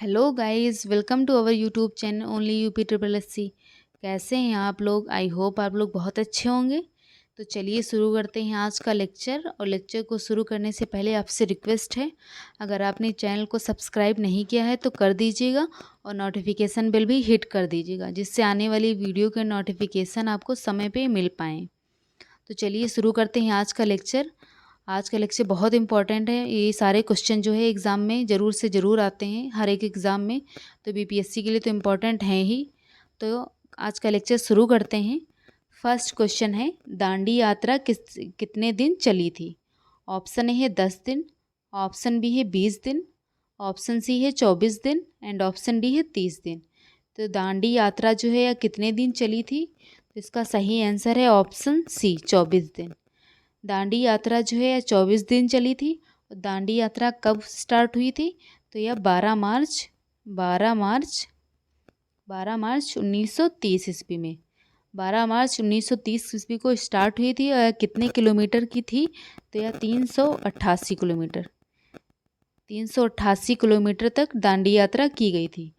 Hello guys, welcome to our YouTube channel only UP triple S C. कैसे हैं आप लोग? आई होप आप लोग बहुत अच्छे होंगे। तो चलिए शुरू करते हैं आज का लेक्चर। और लेक्चर को शुरू करने से पहले आपसे रिक्वेस्ट है, अगर आपने चैनल को सब्सक्राइब नहीं किया है तो कर दीजिएगा और नोटिफिकेशन बेल भी हिट कर दीजिएगा, जिससे आने वाली वीडियो के नोटिफिकेशन आपको समय पे मिल पाएँ। तो चलिए शुरू करते हैं आज का लेक्चर। आज का लेक्चर बहुत इंपॉर्टेंट है। ये सारे क्वेश्चन जो है एग्ज़ाम में ज़रूर से ज़रूर आते हैं, हर एक एग्ज़ाम में। तो बीपीएससी के लिए तो इम्पॉर्टेंट हैं ही। तो आज का लेक्चर शुरू करते हैं। फर्स्ट क्वेश्चन है, दांडी यात्रा कितने दिन चली थी? ऑप्शन ए है 10 दिन, ऑप्शन बी है 20 दिन, ऑप्शन सी है 24 दिन एंड ऑप्शन डी है 30 दिन। तो दांडी यात्रा जो है या कितने दिन चली थी? तो इसका सही आंसर है ऑप्शन सी, 24 दिन। दांडी यात्रा जो है 24 दिन चली थी। और दांडी यात्रा कब स्टार्ट हुई थी? तो यह 12 मार्च 1930 ईस्वी में, 12 मार्च 1930 ईस्वी को स्टार्ट हुई थी। और कितने किलोमीटर की थी? तो यह 388 किलोमीटर, 388 किलोमीटर तक दांडी यात्रा की गई थी।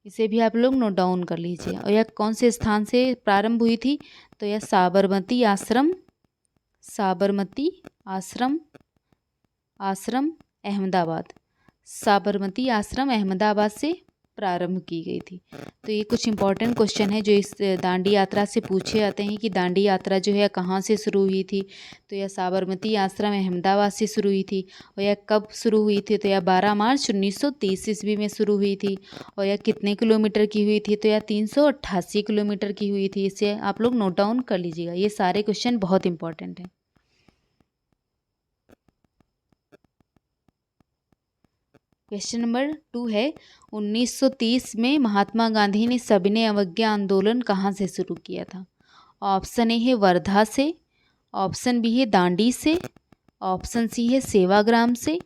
इसे भी आप लोग नोट डाउन कर लीजिए। और यह कौन से स्थान से प्रारंभ हुई थी? तो यह साबरमती आश्रम, साबरमती आश्रम आश्रम अहमदाबाद, साबरमती आश्रम अहमदाबाद से प्रारंभ की गई थी। तो ये कुछ इंपॉर्टेंट क्वेश्चन है जो इस दांडी यात्रा से पूछे जाते हैं कि दांडी यात्रा जो है कहाँ से शुरू हुई थी। तो यह साबरमती आश्रम अहमदाबाद से शुरू हुई थी। और यह कब शुरू हुई थी? तो यह 12 मार्च 1930 ईस्वी में शुरू हुई थी। और यह कितने किलोमीटर की हुई थी? तो यह 388 किलोमीटर की हुई थी। इसे आप लोग नोट डाउन कर लीजिएगा, ये सारे क्वेश्चन बहुत इंपॉर्टेंट हैं। क्वेश्चन नंबर 2 है, 1930 में महात्मा गांधी ने सविनय अवज्ञा आंदोलन कहाँ से शुरू किया था? ऑप्शन ए है वर्धा से, ऑप्शन बी है दांडी से, ऑप्शन सी है सेवाग्राम से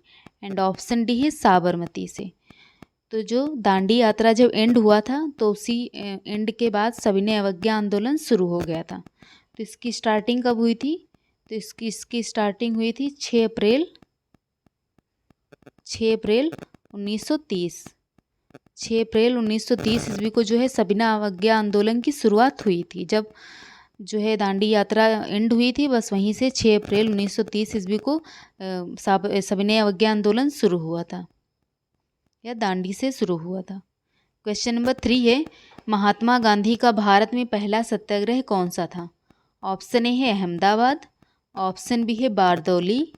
एंड ऑप्शन डी है साबरमती से। तो जो दांडी यात्रा जब एंड हुआ था तो उसी एंड के बाद सविनय अवज्ञा आंदोलन शुरू हो गया था। तो इसकी स्टार्टिंग कब हुई थी? तो इसकी स्टार्टिंग हुई थी 6 अप्रैल 1930। 6 अप्रैल 1930 ईस्वी को जो है सविनय अवज्ञा आंदोलन की शुरुआत हुई थी। जब जो है दांडी यात्रा एंड हुई थी, बस वहीं से 6 अप्रैल 1930 ईस्वी को सविनय अवज्ञा आंदोलन शुरू हुआ था, या दांडी से शुरू हुआ था। क्वेश्चन नंबर 3 है, महात्मा गांधी का भारत में पहला सत्याग्रह कौन सा था? ऑप्शन ए है अहमदाबाद, ऑप्शन बी है बारदौली,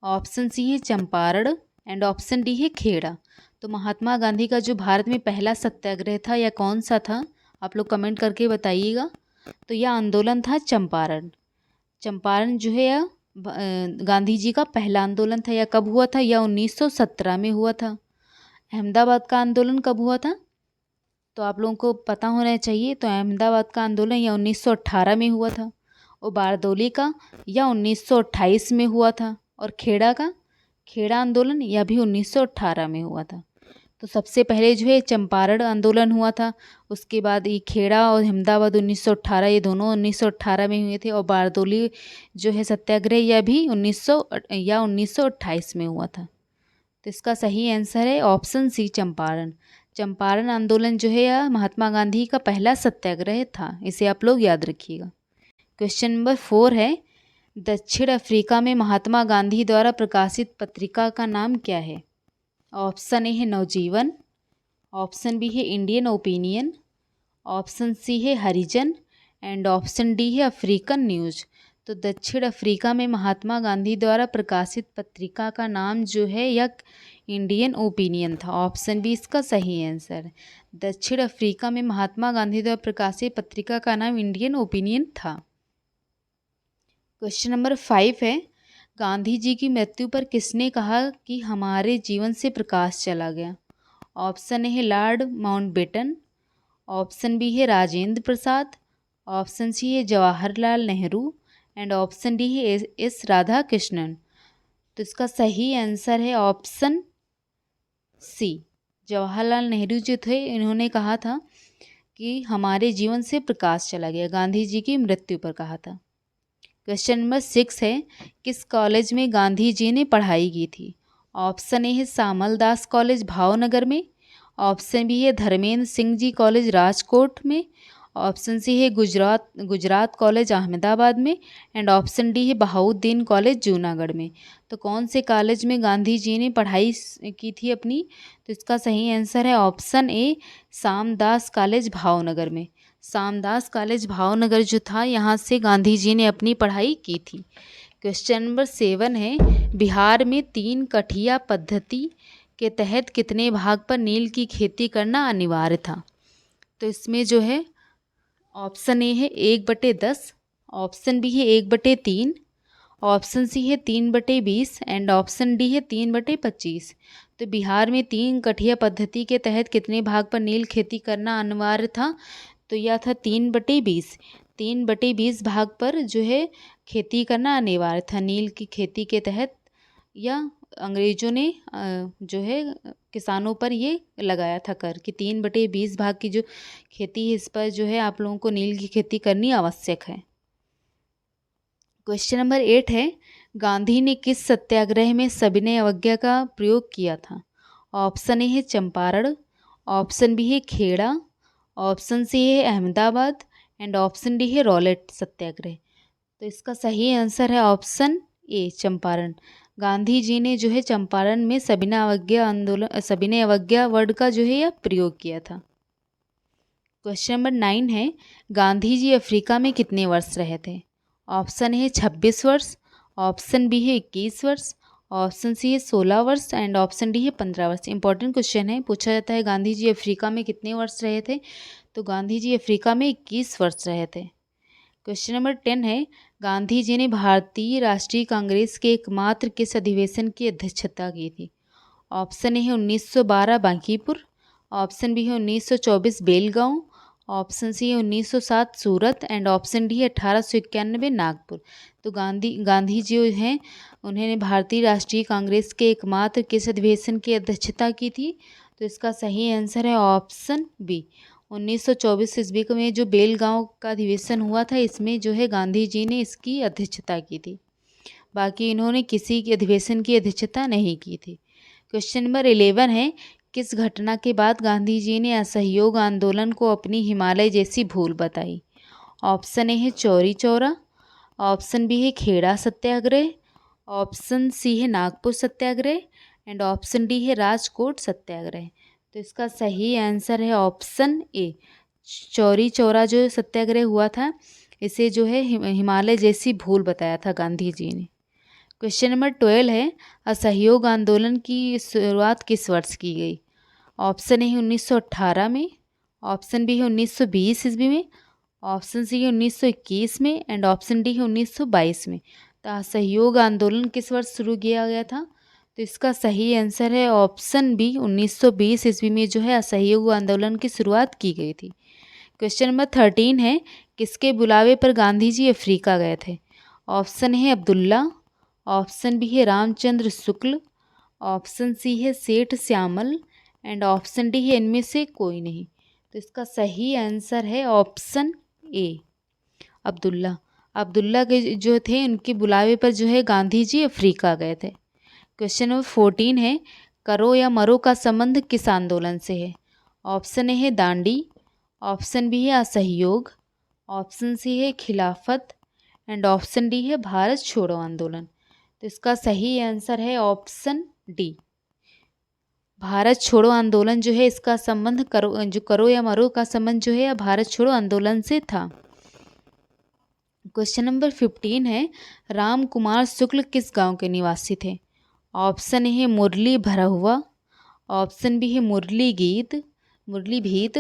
ऑप्शन सी है चंपारण एंड ऑप्शन डी है खेड़ा। तो महात्मा गांधी का जो भारत में पहला सत्याग्रह था यह कौन सा था? आप लोग कमेंट करके बताइएगा। तो यह आंदोलन था चंपारण। चंपारण जो है यह गांधी जी का पहला आंदोलन था। यह कब हुआ था? यह 1917 में हुआ था। अहमदाबाद का आंदोलन कब हुआ था? तो आप लोगों को पता होना चाहिए। तो अहमदाबाद का आंदोलन यह 1918 में हुआ था। और बारदौली का यह 1928 में हुआ था। और खेड़ा आंदोलन यह भी 1918 में हुआ था। तो सबसे पहले जो है चंपारण आंदोलन हुआ था, उसके बाद ये खेड़ा और अहमदाबाद 1918, ये दोनों 1918 में हुए थे। और बारदौली जो है सत्याग्रह यह भी 1928 में हुआ था। तो इसका सही आंसर है ऑप्शन सी, चंपारण। चंपारण आंदोलन जो है यह महात्मा गांधी का पहला सत्याग्रह था। इसे आप लोग याद रखिएगा। क्वेश्चन नंबर 4 है, दक्षिण अफ्रीका में महात्मा गांधी द्वारा प्रकाशित पत्रिका का नाम क्या है? ऑप्शन ए है नवजीवन, ऑप्शन बी है इंडियन ओपिनियन, ऑप्शन सी है हरिजन एंड ऑप्शन डी है अफ्रीकन न्यूज। तो दक्षिण अफ्रीका में महात्मा गांधी द्वारा प्रकाशित पत्रिका का नाम जो है यह इंडियन ओपिनियन था। ऑप्शन बी इसका सही आंसर है। दक्षिण अफ्रीका में महात्मा गांधी द्वारा प्रकाशित पत्रिका का नाम इंडियन ओपिनियन था। क्वेश्चन नंबर 5 है, गांधी जी की मृत्यु पर किसने कहा कि हमारे जीवन से प्रकाश चला गया? ऑप्शन ए है लॉर्ड माउंटबेटन, ऑप्शन बी है राजेंद्र प्रसाद, ऑप्शन सी है Jawaharlal Nehru and option D है एस राधा कृष्णन। तो इसका सही आंसर है ऑप्शन सी, जवाहरलाल नेहरू जो थे इन्होंने कहा था कि हमारे जीवन से प्रकाश चला गया, गांधी जी की मृत्यु पर कहा था। क्वेश्चन नंबर 6 है, किस कॉलेज में गांधी जी ने पढ़ाई की थी? ऑप्शन ए है सामल दास कॉलेज भावनगर में, ऑप्शन बी है धर्मेंद्र सिंह जी कॉलेज राजकोट में। ऑप्शन सी है गुजरात कॉलेज अहमदाबाद में। एंड ऑप्शन डी है बहाउद्दीन कॉलेज जूनागढ़ में। तो कौन से कॉलेज में गांधी जी ने पढ़ाई की थी अपनी? तो इसका सही आंसर है ऑप्शन ए सामदास कॉलेज भावनगर में। सामदास कॉलेज भावनगर जो था, यहाँ से गांधी जी ने अपनी पढ़ाई की थी। क्वेश्चन नंबर 7 है, बिहार में 3 कठिया पद्धति के तहत कितने भाग पर नील की खेती करना अनिवार्य था? तो इसमें जो है ऑप्शन ए है 1/10, ऑप्शन बी है 1/3, ऑप्शन सी है 3/20 एंड ऑप्शन डी है 3/25। तो बिहार में 3 कठिया पद्धति के तहत कितने भाग पर नील खेती करना अनिवार्य था? तो यह था 3/20। 3/20 भाग पर जो है खेती करना अनिवार्य था नील की खेती के तहत, या अंग्रेजों ने जो है किसानों पर ये लगाया था कर कि 3/20 भाग की जो खेती है इस पर जो है आप लोगों को नील की खेती करनी आवश्यक है। क्वेश्चन नंबर 8 है, गांधी ने किस सत्याग्रह में सविनय अवज्ञा का प्रयोग किया था? ऑप्शन ए है चंपारण, ऑप्शन बी है खेड़ा, ऑप्शन सी है अहमदाबाद एंड ऑप्शन डी है रॉलेट सत्याग्रह। तो इसका सही आंसर है ऑप्शन ए चंपारण। गांधी जी ने जो है चंपारण में सविनय अवज्ञा वर्ड का जो है यह प्रयोग किया था। क्वेश्चन नंबर 9 है, गांधी जी अफ्रीका में कितने वर्ष रहे थे? ऑप्शन है 26 वर्ष, ऑप्शन बी है 21 वर्ष, ऑप्शन सी है 16 वर्ष एंड ऑप्शन डी है 15 वर्ष। इंपॉर्टेंट क्वेश्चन है, पूछा जाता है गांधी जी अफ्रीका में कितने वर्ष रहे थे? तो गांधी जी अफ्रीका में 21 वर्ष रहे थे। क्वेश्चन नंबर 10 है, गांधी जी ने भारतीय राष्ट्रीय कांग्रेस के एकमात्र किस अधिवेशन की अध्यक्षता की थी? ऑप्शन ए है 1912 बांकीपुर, ऑप्शन बी है 1924 बेलगांव, ऑप्शन सी है 1907 सूरत एंड ऑप्शन डी है 1891 नागपुर। तो गांधी जी हैं उन्होंने भारतीय राष्ट्रीय कांग्रेस के एकमात्र किस अधिवेशन की अध्यक्षता की थी? तो इसका सही आंसर है ऑप्शन बी 1924 ईस्वी में जो बेलगांव का अधिवेशन हुआ था, इसमें जो है गांधी जी ने इसकी अध्यक्षता की थी। बाकी इन्होंने किसी के अधिवेशन की अध्यक्षता नहीं की थी। क्वेश्चन नंबर 11 है, किस घटना के बाद गांधी जी ने असहयोग आंदोलन को अपनी हिमालय जैसी भूल बताई? ऑप्शन ए है चौरी चौरा, ऑप्शन बी है खेड़ा सत्याग्रह, ऑप्शन सी है नागपुर सत्याग्रह एंड ऑप्शन डी है राजकोट सत्याग्रह। तो इसका सही आंसर है ऑप्शन ए चौरी चौरा जो सत्याग्रह हुआ था, इसे जो है हिमालय जैसी भूल बताया था गांधी जी ने। क्वेश्चन नंबर 12 है, असहयोग आंदोलन की शुरुआत किस वर्ष की गई? ऑप्शन ए है 1918 में, ऑप्शन बी है 1920 ईस्वी में, ऑप्शन सी है 1921 में एंड ऑप्शन डी है 1922 में। तो असहयोग आंदोलन किस वर्ष शुरू किया गया था? तो इसका सही आंसर है ऑप्शन बी 1920 ईस्वी में जो है असहयोग आंदोलन की शुरुआत की गई थी। क्वेश्चन नंबर 13 है, किसके बुलावे पर गांधी जी अफ्रीका गए थे? ऑप्शन है अब्दुल्ला, ऑप्शन बी है रामचंद्र शुक्ल, ऑप्शन सी है सेठ श्यामल एंड ऑप्शन डी है इनमें से कोई नहीं। तो इसका सही आंसर है ऑप्शन ए अब्दुल्ला। अब्दुल्ला के जो थे उनके बुलावे पर जो है गांधी जी अफ्रीका गए थे। क्वेश्चन नंबर 14 है, करो या मरो का संबंध किस आंदोलन से है? ऑप्शन ए है दांडी, ऑप्शन बी है असहयोग, ऑप्शन सी है खिलाफत एंड ऑप्शन डी है भारत छोड़ो आंदोलन। तो इसका सही आंसर है ऑप्शन डी भारत छोड़ो आंदोलन जो है इसका संबंध करो या मरो का संबंध जो है भारत छोड़ो आंदोलन से था। क्वेश्चन नंबर 15 है, राम कुमार शुक्ल किस गांव के निवासी थे? ऑप्शन ए है मुरली भरहुआ, ऑप्शन बी है मुरली भीत,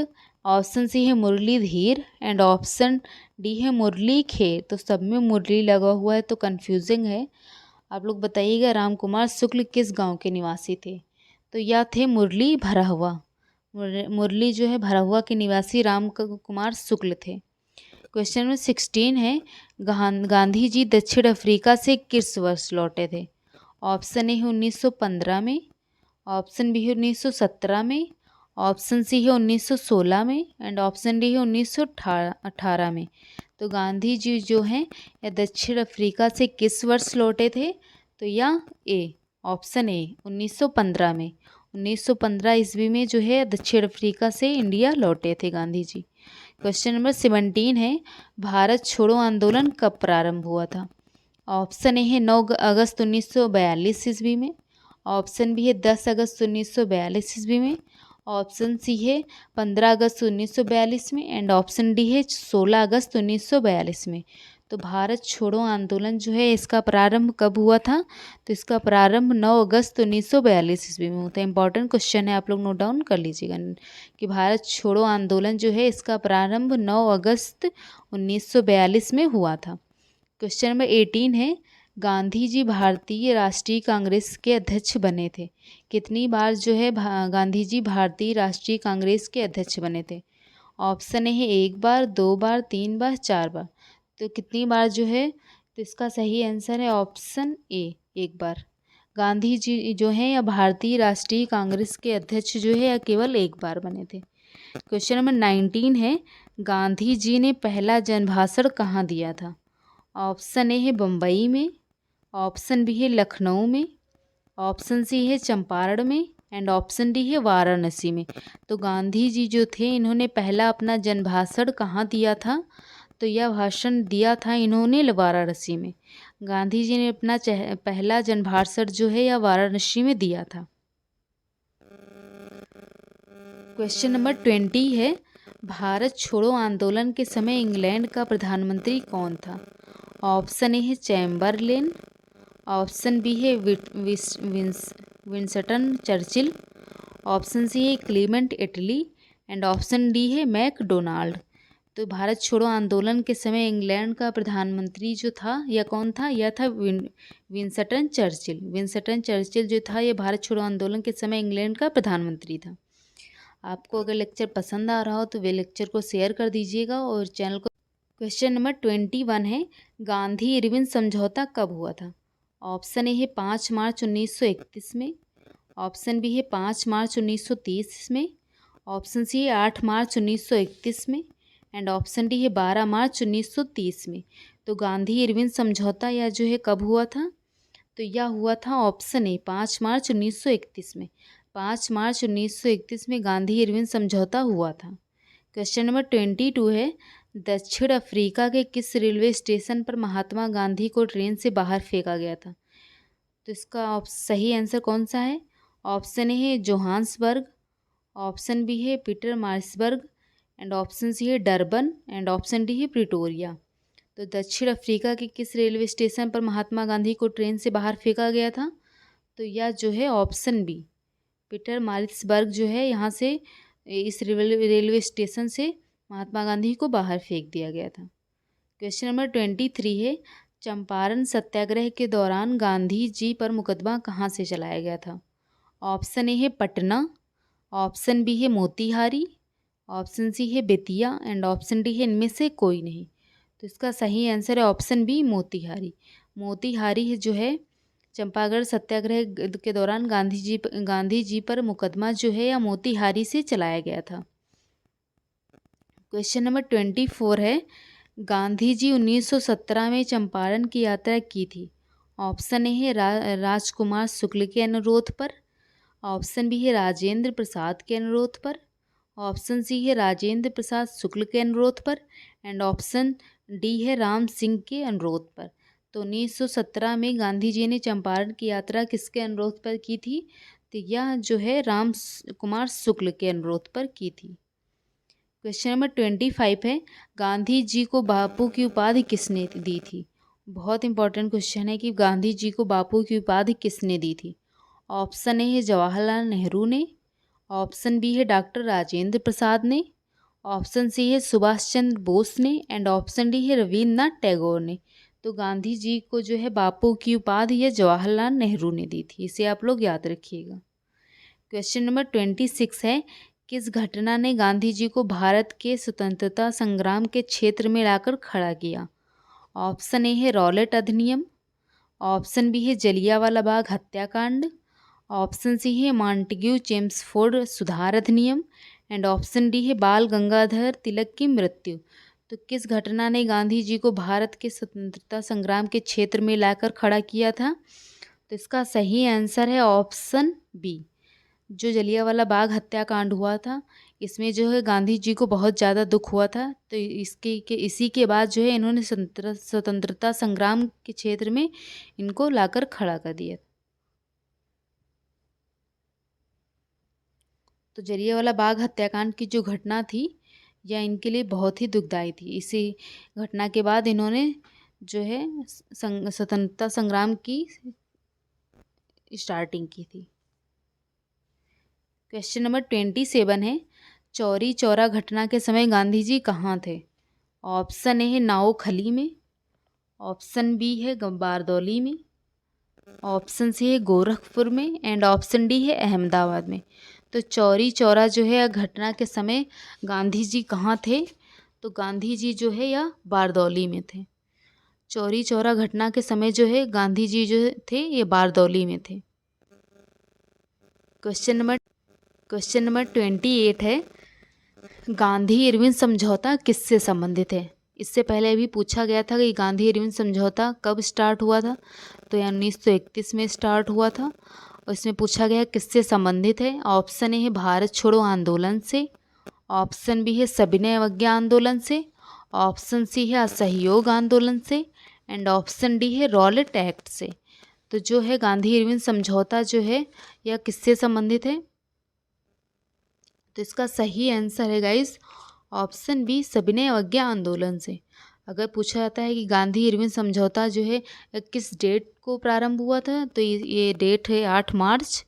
ऑप्शन सी है मुरली धीर एंड ऑप्शन डी है मुरली खेर। तो सब में मुरली लगा हुआ है तो कंफ्यूजिंग है। आप लोग बताइएगा राम कुमार शुक्ल किस गांव के निवासी थे? तो यह थे मुरली भरहुआ। मुरली जो है भरहुआ के निवासी राम कुमार शुक्ल थे। क्वेश्चन नंबर 16 है, गांधी जी दक्षिण अफ्रीका से किस वर्ष लौटे थे? ऑप्शन ए है 1915 में, ऑप्शन बी है 1917 में, ऑप्शन सी है 1916 में एंड ऑप्शन डी है 1918 में। तो गांधी जी जो हैं यह दक्षिण अफ्रीका से किस वर्ष लौटे थे? तो या ए ऑप्शन ए 1915 में। 1915 ईस्वी में जो है दक्षिण अफ्रीका से इंडिया लौटे थे गांधी जी। क्वेश्चन नंबर 17 है, भारत छोड़ो आंदोलन कब प्रारंभ हुआ था? ऑप्शन ए है 9 अगस्त 1942 ईस्वी में, ऑप्शन बी है 10 अगस्त 1942 ईस्वी में, ऑप्शन सी है 15 अगस्त 1942 में एंड ऑप्शन डी है 16 अगस्त 1942 में। तो भारत छोड़ो आंदोलन जो है इसका प्रारंभ कब हुआ था? तो इसका प्रारंभ 9 अगस्त 1942 ईस्वी में होता है। इंपॉर्टेंट क्वेश्चन है, आप लोग नोट डाउन कर लीजिएगा कि भारत छोड़ो आंदोलन जो है इसका प्रारंभ 9 अगस्त 1942 में हुआ था। क्वेश्चन नंबर 18 है, गांधी जी भारतीय राष्ट्रीय कांग्रेस के अध्यक्ष बने थे? कितनी बार जो है गांधी जी भारतीय राष्ट्रीय कांग्रेस के अध्यक्ष बने थे? ऑप्शन ए है 1 बार, 2 बार, 3 बार, 4 बार। तो कितनी बार जो है? तो इसका सही आंसर है ऑप्शन ए, 1 बार। गांधी जी जो है या भारतीय राष्ट्रीय कांग्रेस के अध्यक्ष जो है या केवल 1 बार बने थे। क्वेश्चन नंबर 19 है, गांधी जी ने पहला जनभाषण कहाँ दिया था? ऑप्शन ए है बम्बई में, ऑप्शन बी है लखनऊ में, ऑप्शन सी है चंपारण में एंड ऑप्शन डी है वाराणसी में। तो गांधी जी जो थे इन्होंने पहला अपना जनभाषण कहाँ दिया था? तो यह भाषण दिया था इन्होंने वाराणसी में। गांधी जी ने अपना पहला जनभाषण जो है यह वाराणसी में दिया था। क्वेश्चन नंबर 20 है, भारत छोड़ो आंदोलन के समय इंग्लैंड का प्रधानमंत्री कौन था? ऑप्शन ए है चैम्बरलेन, ऑप्शन बी है विंस्टन चर्चिल, ऑप्शन सी है Clement Italy and option D है मैकडोनाल्ड। तो भारत छोड़ो आंदोलन के समय इंग्लैंड का प्रधानमंत्री जो था यह कौन था? यह था विंस्टन चर्चिल। विंस्टन चर्चिल जो था यह भारत छोड़ो आंदोलन के समय इंग्लैंड का प्रधानमंत्री था। आपको अगर लेक्चर पसंद आ रहा हो तो वे लेक्चर को शेयर कर दीजिएगा और चैनल को। क्वेश्चन नंबर 21 है, गांधी इरविन समझौता कब हुआ था? ऑप्शन ए है 5 मार्च 1931 में, ऑप्शन बी है 5 मार्च 1930 में, ऑप्शन सी है 8 मार्च 1931 में एंड ऑप्शन डी है 12 मार्च 1930 में। तो गांधी इरविन समझौता यह जो है कब हुआ था? तो यह हुआ था ऑप्शन ए 5 मार्च 1931 में। 5 मार्च 1931 में गांधी इरविन समझौता हुआ था। क्वेश्चन नंबर 22 है, दक्षिण अफ्रीका के किस रेलवे स्टेशन पर महात्मा गांधी को ट्रेन से बाहर फेंका गया था? तो इसका सही आंसर कौन सा है? ऑप्शन ए है जोहान्सबर्ग, ऑप्शन बी है पीटर मार्सबर्ग एंड ऑप्शन सी है डरबन एंड ऑप्शन डी है प्रिटोरिया। तो दक्षिण अफ्रीका के किस रेलवे स्टेशन पर महात्मा गांधी को ट्रेन से बाहर फेंका गया था? तो यह जो है ऑप्शन बी पीटर मारिट्सबर्ग जो है यहाँ से इस रेलवे स्टेशन से महात्मा गांधी को बाहर फेंक दिया गया था। क्वेश्चन नंबर 23 है, चंपारण सत्याग्रह के दौरान गांधी जी पर मुकदमा कहाँ से चलाया गया था? ऑप्शन ए है पटना, ऑप्शन बी है मोतिहारी, ऑप्शन सी है बेतिया एंड ऑप्शन डी है इनमें से कोई नहीं। तो इसका सही आंसर है ऑप्शन बी मोतिहारी। मोतिहारी है जो है चंपारण सत्याग्रह के दौरान गांधी जी पर मुकदमा जो है या मोतिहारी से चलाया गया था। क्वेश्चन नंबर 24 है, गांधी जी 1917 में चंपारण की यात्रा की थी। ऑप्शन ए है राजकुमार शुक्ल के अनुरोध पर, ऑप्शन बी है राजेंद्र प्रसाद के अनुरोध पर, ऑप्शन सी है राजेंद्र प्रसाद शुक्ल के अनुरोध पर एंड ऑप्शन डी है राम सिंह के अनुरोध पर। तो 1917 में गांधी जी ने चंपारण की यात्रा किसके अनुरोध पर की थी? तो यह जो है राम कुमार शुक्ल के अनुरोध पर की थी। क्वेश्चन नंबर 25 है, गांधी जी को बापू की उपाधि किसने दी थी? बहुत इंपॉर्टेंट क्वेश्चन है कि गांधी जी को बापू की उपाधि किसने दी थी? ऑप्शन ए है जवाहरलाल नेहरू ने, ऑप्शन बी है डॉक्टर राजेंद्र प्रसाद ने, ऑप्शन सी है सुभाष चंद्र बोस ने एंड ऑप्शन डी है रविन्द्रनाथ टैगोर ने। तो गांधी जी को जो है बापू की उपाधि यह जवाहरलाल नेहरू ने दी थी, इसे आप लोग याद रखिएगा। क्वेश्चन नंबर 26 है, किस घटना ने गांधी जी को भारत के स्वतंत्रता संग्राम के क्षेत्र में लाकर खड़ा किया? ऑप्शन ए है रॉलेट अधिनियम, ऑप्शन बी है जलियांवाला बाग हत्याकांड, ऑप्शन सी है मॉन्टेग्यू चेम्सफोर्ड सुधार अधिनियम एंड ऑप्शन डी है बाल गंगाधर तिलक की मृत्यु। तो किस घटना ने गांधी जी को भारत के स्वतंत्रता संग्राम के क्षेत्र में लाकर खड़ा किया था? तो इसका सही आंसर है ऑप्शन बी जो जलियांवाला बाग हत्याकांड हुआ था, इसमें जो है गांधी जी को बहुत ज़्यादा दुख हुआ था। तो इसी के बाद जो है इन्होंने स्वतंत्रता संग्राम के क्षेत्र में इनको लाकर खड़ा कर दिया। तो जलियांवाला बाग हत्याकांड की जो घटना थी यह इनके लिए बहुत ही दुखदाई थी। इसी घटना के बाद इन्होंने जो है स्वतंत्रता संग्राम की स्टार्टिंग की थी। क्वेश्चन नंबर 27 है, चौरी चौरा घटना के समय गांधी जी कहाँ थे? ऑप्शन ए है नाओखली में, ऑप्शन बी है बारदौली में, ऑप्शन सी है गोरखपुर में एंड ऑप्शन डी है अहमदाबाद में। तो चौरी चौरा जो है घटना के समय गांधी जी कहाँ थे? तो गांधी जी जो है या बारदौली में थे। चौरी चौरा घटना के समय जो है गांधी जी जो थे ये बारदौली में थे। क्वेश्चन नंबर 28 है, गांधी इरविन समझौता किससे संबंधित है? इससे पहले अभी पूछा गया था कि गांधी इरविन समझौता कब स्टार्ट हुआ था, तो यह 1931 में स्टार्ट हुआ था। और इसमें पूछा गया किससे संबंधित है। ऑप्शन ए है भारत छोड़ो आंदोलन से, ऑप्शन बी है सविनय अवज्ञा आंदोलन से, ऑप्शन सी है असहयोग आंदोलन से एंड ऑप्शन डी है रॉलेट एक्ट से। तो जो है गांधी इरविन समझौता जो है यह किससे संबंधित है? तो इसका सही आंसर है गाइस ऑप्शन बी सविनय अवज्ञा आंदोलन से। अगर पूछा जाता है कि गांधी इरविन समझौता जो है किस डेट को प्रारंभ हुआ था, तो ये डेट है 8 मार्च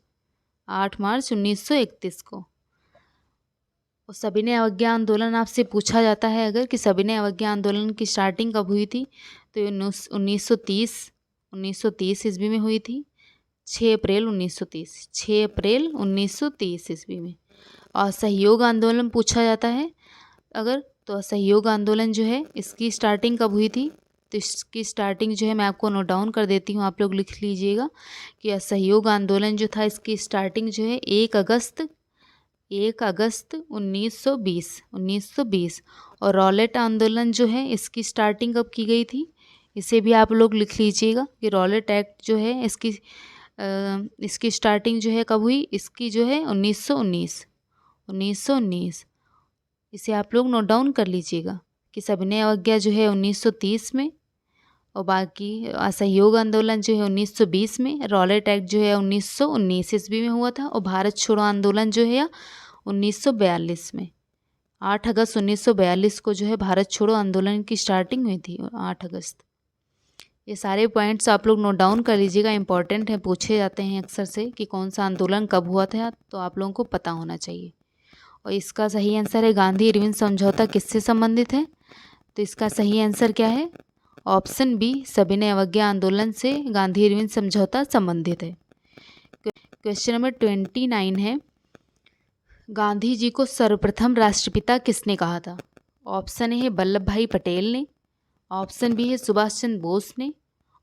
1931 को। और सविनय अवज्ञा आंदोलन आपसे पूछा जाता है अगर कि सविनय अवज्ञा आंदोलन की स्टार्टिंग कब हुई थी, तो ये 1930 ईस्वी में हुई थी। 6 अप्रैल 1930 ईस्वी में। और असहयोग आंदोलन पूछा जाता है अगर, तो असहयोग आंदोलन जो है इसकी स्टार्टिंग कब हुई थी, तो इसकी स्टार्टिंग जो है मैं आपको नोट डाउन कर देती हूँ, आप लोग लिख लीजिएगा कि असहयोग आंदोलन जो था इसकी स्टार्टिंग जो है 1 अगस्त 1920। और रॉलेट आंदोलन जो है इसकी स्टार्टिंग कब की गई थी, इसे भी आप लोग लिख लीजिएगा कि रॉलेट एक्ट जो है इसकी स्टार्टिंग जो है कब हुई, इसकी जो है 1919। इसे आप लोग नोट डाउन कर लीजिएगा कि सविनय अवज्ञा जो है 1930 में, और बाकी असहयोग आंदोलन जो है 1920 में, रॉलेट एक्ट जो है 1919 ईस्वी में हुआ था, और भारत छोड़ो आंदोलन जो है 1942 में। 8 अगस्त 1942 को जो है भारत छोड़ो आंदोलन की स्टार्टिंग हुई थी, 8 अगस्त। ये सारे पॉइंट्स आप लोग नोट डाउन कर लीजिएगा, इंपॉर्टेंट है, पूछे जाते हैं अक्सर से कि कौन सा आंदोलन कब हुआ था, तो आप लोगों को पता होना चाहिए। और इसका सही आंसर है गांधी इरविन समझौता किससे संबंधित है, तो इसका सही आंसर क्या है, ऑप्शन बी सविनय अवज्ञा आंदोलन से गांधी इरविन समझौता संबंधित है। क्वेश्चन नंबर 29 है, गांधी जी को सर्वप्रथम राष्ट्रपिता किसने कहा था? ऑप्शन ए है वल्लभ भाई पटेल ने, ऑप्शन बी है सुभाष चंद्र बोस ने,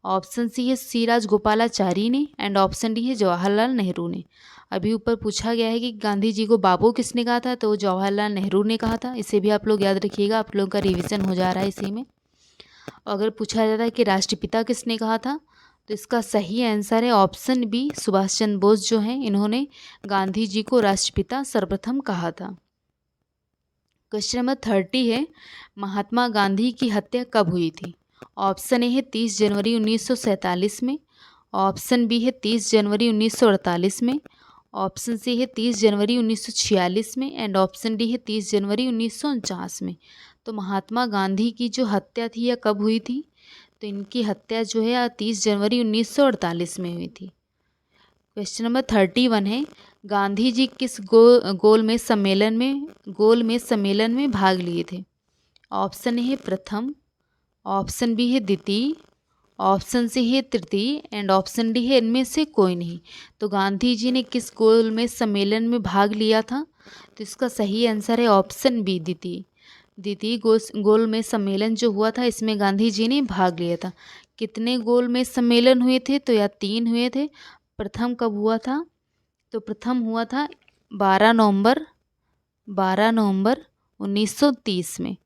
ऑप्शन सी है सी राजगोपालाचारी ने एंड ऑप्शन डी है जवाहरलाल नेहरू ने। अभी ऊपर पूछा गया है कि गांधी जी को बाबू किसने कहा था, तो जवाहरलाल नेहरू ने कहा था। इसे भी आप लोग याद रखिएगा, आप लोगों का रिवीजन हो जा रहा है इसी में। अगर पूछा जाता है कि राष्ट्रपिता किसने कहा था, तो इसका सही आंसर है ऑप्शन बी सुभाष चंद्र बोस जो हैं इन्होंने गांधी जी को राष्ट्रपिता सर्वप्रथम कहा था। क्वेश्चन नंबर 30 है, महात्मा गांधी की हत्या कब हुई थी? ऑप्शन ए है 30 जनवरी 1947 में, ऑप्शन बी है 30 जनवरी 1948 में, ऑप्शन सी है 30 जनवरी 1946 में एंड ऑप्शन डी है 30 जनवरी 1949 में। तो महात्मा गांधी की जो हत्या थी यह कब हुई थी, तो इनकी हत्या जो है 30 जनवरी 1948 में हुई थी। क्वेश्चन नंबर 31 है, गांधी जी किस गोलमेज सम्मेलन में भाग लिए थे? ऑप्शन ए है प्रथम, ऑप्शन बी है द्वितीय, ऑप्शन सी है तृतीय एंड ऑप्शन डी है इनमें से कोई नहीं। तो गांधी जी ने किस गोलमेज सम्मेलन में भाग लिया था, तो इसका सही आंसर है ऑप्शन बी द्वितीय गोलमेज सम्मेलन जो हुआ था इसमें गांधी जी ने भाग लिया था। कितने गोलमेज सम्मेलन हुए थे, तो यह 3 हुए थे। प्रथम कब हुआ था, तो प्रथम हुआ था 12 नवंबर 1930 में।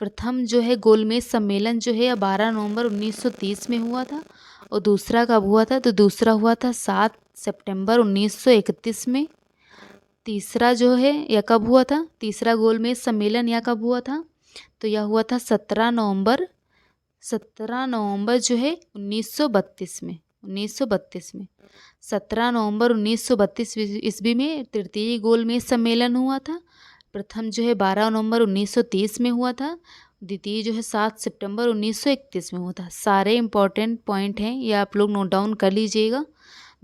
प्रथम जो है गोलमेज सम्मेलन जो है 12 नवंबर 1930 में हुआ था। और दूसरा कब हुआ था, तो दूसरा हुआ था 7 सितंबर 1931 में। तीसरा जो है यह कब हुआ था, तीसरा गोलमेज सम्मेलन यह कब हुआ था, तो यह हुआ था 17 नवंबर जो है 1932 में, 17 नवंबर 1932 ईस्वी में तृतीय गोलमेज सम्मेलन हुआ था। प्रथम जो है 12 नवंबर 1930 में हुआ था, द्वितीय जो है 7 सितंबर 1931 में हुआ था। सारे इम्पॉर्टेंट पॉइंट हैं, ये आप लोग नोट डाउन कर लीजिएगा,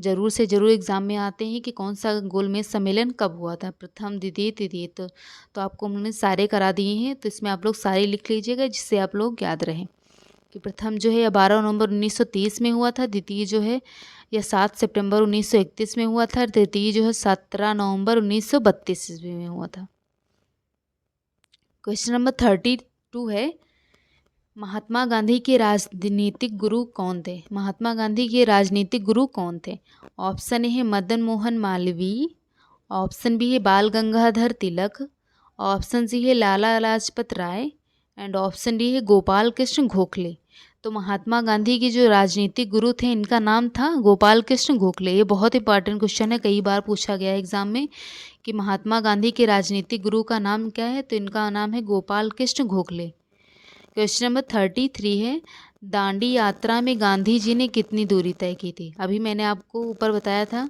ज़रूर से ज़रूर एग्ज़ाम में आते हैं कि कौन सा गोलमेज सम्मेलन कब हुआ था, प्रथम द्वितीय तृतीय। तो आपको उन्होंने सारे करा दिए हैं, तो इसमें आप लोग सारे लिख लीजिएगा जिससे आप लोग याद रहें कि प्रथम जो है यह 12 नवंबर 1930 में हुआ था, द्वितीय जो है यह 7 सितंबर 1931 में हुआ था, तृतीय जो है 17 नवंबर 1932 ईस्वी में हुआ था। क्वेश्चन नंबर 32 है, महात्मा गांधी के राजनीतिक गुरु कौन थे? महात्मा गांधी के राजनीतिक गुरु कौन थे? ऑप्शन ए है मदन मोहन मालवीय, ऑप्शन बी है बाल गंगाधर तिलक, ऑप्शन सी है Lala Lajpat Rai and option D है गोपाल कृष्ण गोखले। तो महात्मा गांधी के जो राजनीतिक गुरु थे इनका नाम था गोपाल कृष्ण गोखले। ये बहुत इंपॉर्टेंट क्वेश्चन है, कई बार पूछा गया है एग्जाम में कि महात्मा गांधी के राजनीतिक गुरु का नाम क्या है, तो इनका नाम है गोपाल कृष्ण गोखले। क्वेश्चन नंबर 33 है, दांडी यात्रा में गांधी जी ने कितनी दूरी तय की थी? अभी मैंने आपको ऊपर बताया था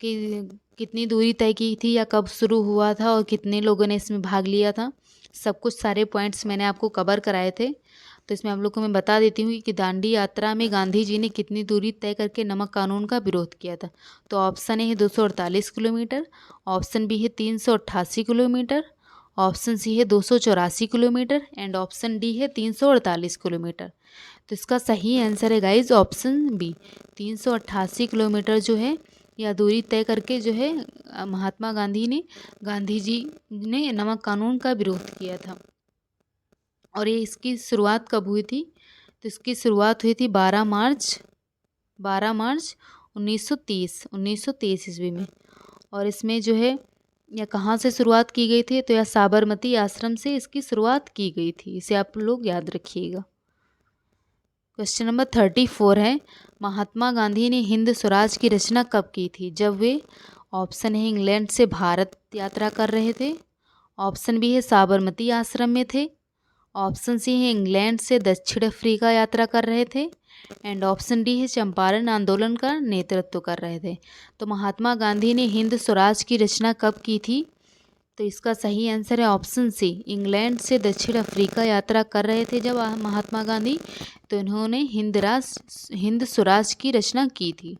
कि कितनी दूरी तय की थी या कब शुरू हुआ था और कितने लोगों ने इसमें भाग लिया था, सब कुछ सारे पॉइंट्स मैंने आपको कवर कराए थे। तो इसमें आप लोग को मैं बता देती हूँ कि दांडी यात्रा में गांधी जी ने कितनी दूरी तय करके नमक कानून का विरोध किया था। तो ऑप्शन ए है 248 किलोमीटर, ऑप्शन बी है 388 किलोमीटर, ऑप्शन सी है 284 किलोमीटर एंड ऑप्शन डी है 348 किलोमीटर। तो इसका सही आंसर है गाइज ऑप्शन बी, 388 किलोमीटर जो है या दूरी तय करके जो है महात्मा गांधी जी ने नमक कानून का विरोध किया था। और ये इसकी शुरुआत कब हुई थी? तो इसकी शुरुआत हुई थी 12 मार्च 1930 ईस्वी में। और इसमें जो है यह कहाँ से शुरुआत की गई थी? तो यह साबरमती आश्रम से इसकी शुरुआत की गई थी, इसे आप लोग याद रखिएगा। क्वेश्चन नंबर 34 है, महात्मा गांधी ने हिंद स्वराज की रचना कब की थी? जब वे, ऑप्शन है इंग्लैंड से भारत यात्रा कर रहे थे, ऑप्शन बी है साबरमती आश्रम में थे, ऑप्शन सी है इंग्लैंड से दक्षिण अफ्रीका यात्रा कर रहे थे एंड ऑप्शन डी है चंपारण आंदोलन का नेतृत्व कर रहे थे। तो महात्मा गांधी ने हिंद स्वराज की रचना कब की थी? तो इसका सही आंसर है ऑप्शन सी, इंग्लैंड से दक्षिण अफ्रीका यात्रा कर रहे थे जब महात्मा गांधी, तो इन्होंने हिंद स्वराज की रचना की थी।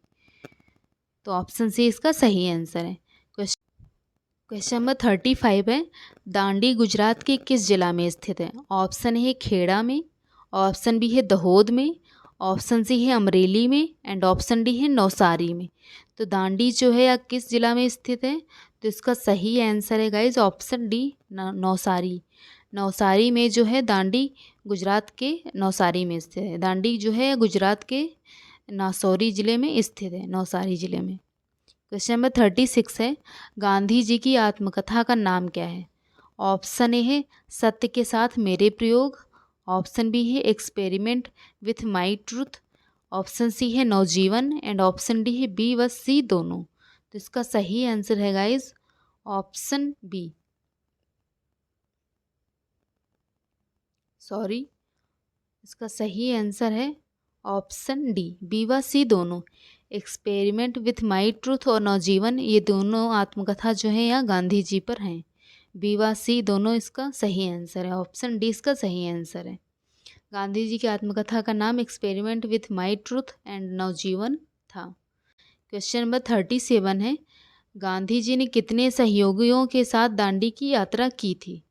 तो ऑप्शन सी इसका सही आंसर है। क्वेश्चन नंबर 35 है, दांडी गुजरात के किस जिला में स्थित है? ऑप्शन है खेड़ा में, ऑप्शन बी है दहोद में, ऑप्शन सी है अमरेली में एंड ऑप्शन डी है नौसारी में। तो दांडी जो है या किस जिला में स्थित है? तो इसका सही आंसर है guys option D, Navsari. Navsari में जो है दांडी गुजरात के नौसारी में स्थित है। दांडी जो है गुजरात के नौसारी ज़िले में स्थित है, नौसारी ज़िले में। क्वेश्चन नंबर 36 है, गांधी जी की आत्मकथा का नाम क्या है? ऑप्शन ए है सत्य के साथ मेरे प्रयोग, ऑप्शन बी है experiment with my truth, option C है नवजीवन एंड ऑप्शन डी है बी व सी दोनों। तो इसका सही आंसर है गाइज ऑप्शन बी, सॉरी, इसका सही आंसर है ऑप्शन डी, बी व सी दोनों। एक्सपेरिमेंट विथ माई ट्रूथ और नवजीवन, ये दोनों आत्मकथा जो है यहाँ गांधी जी पर हैं। बी व सी दोनों इसका सही आंसर है, ऑप्शन डी इसका सही आंसर है। गांधी जी की आत्मकथा का नाम experiment with my truth and Navjivan था। क्वेश्चन नंबर 37 है, गांधी जी ने कितने सहयोगियों के साथ दांडी की यात्रा की थी?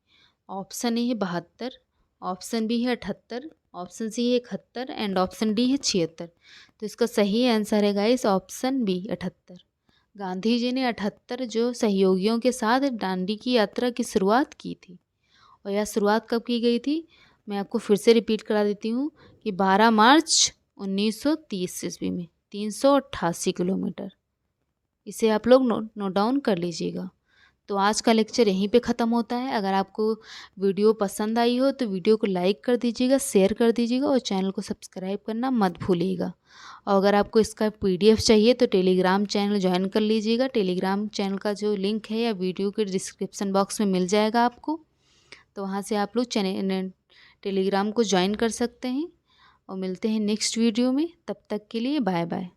ऑप्शन ए है 72, ऑप्शन बी है 78, ऑप्शन सी है 71 एंड ऑप्शन डी है 76। तो इसका सही आंसर है guys option B 78। Gandhi ji ने 78 जो सहयोगियों के साथ दांडी की यात्रा की शुरुआत की थी। और यह शुरुआत कब की गई थी? मैं आपको फिर से रिपीट करा देती हूँ कि 12 मार्च 1930 ईस्वी में, 388 किलोमीटर। इसे आप लोग नोट डाउन कर लीजिएगा। तो आज का लेक्चर यहीं पे ख़त्म होता है। अगर आपको वीडियो पसंद आई हो तो वीडियो को लाइक कर दीजिएगा, शेयर कर दीजिएगा और चैनल को सब्सक्राइब करना मत भूलिएगा। और अगर आपको इसका PDF चाहिए तो टेलीग्राम चैनल ज्वाइन कर लीजिएगा। टेलीग्राम चैनल का जो लिंक है या वीडियो के डिस्क्रिप्शन बॉक्स में मिल जाएगा आपको, तो वहाँ से आप लोग टेलीग्राम को ज्वाइन कर सकते हैं। और मिलते हैं नेक्स्ट वीडियो में, तब तक के लिए बाय बाय।